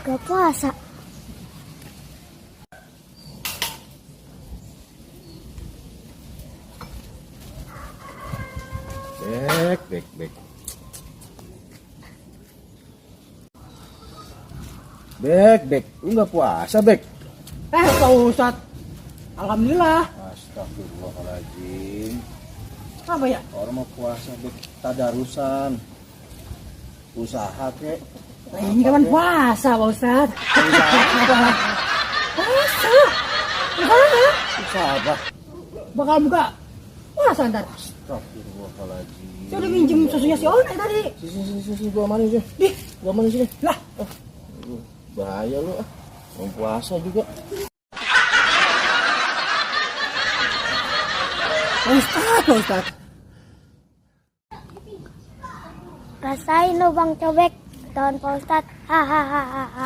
Gak puasa. Bek. Bek, lu nggak puasa, Bek? Pak Ustadz, alhamdulillah. Astagfirullahaladzim. Apa ya? Orang mau puasa, Bek, tadarusan. Usaha, kek. Nah, ini kan puasa, Pak Ustadz. Usaha Puasa. Gimana? Usaha apa? Bakal buka puasa ntar. Astagfirullahaladzim. Saya udah minjem susunya si Onel tadi. Sini, gua manis sih. Dih, Gua manis sini. lah. Bahaya lu, mau puasa juga. Pak Ustadz. Rasain lo Bang Cobek. Tahun Pak Ustadz. Hahaha.